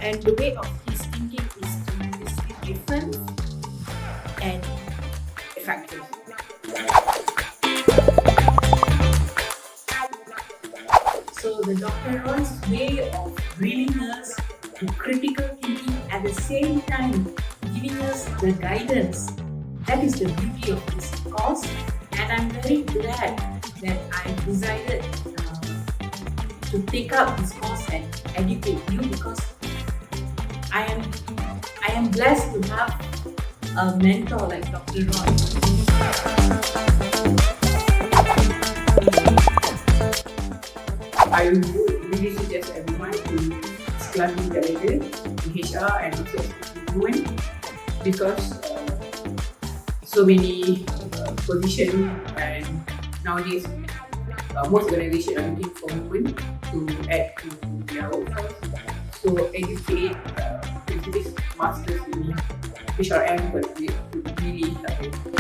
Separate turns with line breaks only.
And the way of his thinking is different and effective. So the Dr. Roy's way of bringing us to critical thinking at the same time giving us the guidance, that is the beauty of this course. And I'm very glad that I decided to take up this course and educate you, because I am blessed to have a mentor like Dr. Roy. I would really suggest everyone to study the level in HR and also human, because so many positions, and nowadays most organizations are looking for women to add to their workforce. So educate with this master's in HRM would really help you.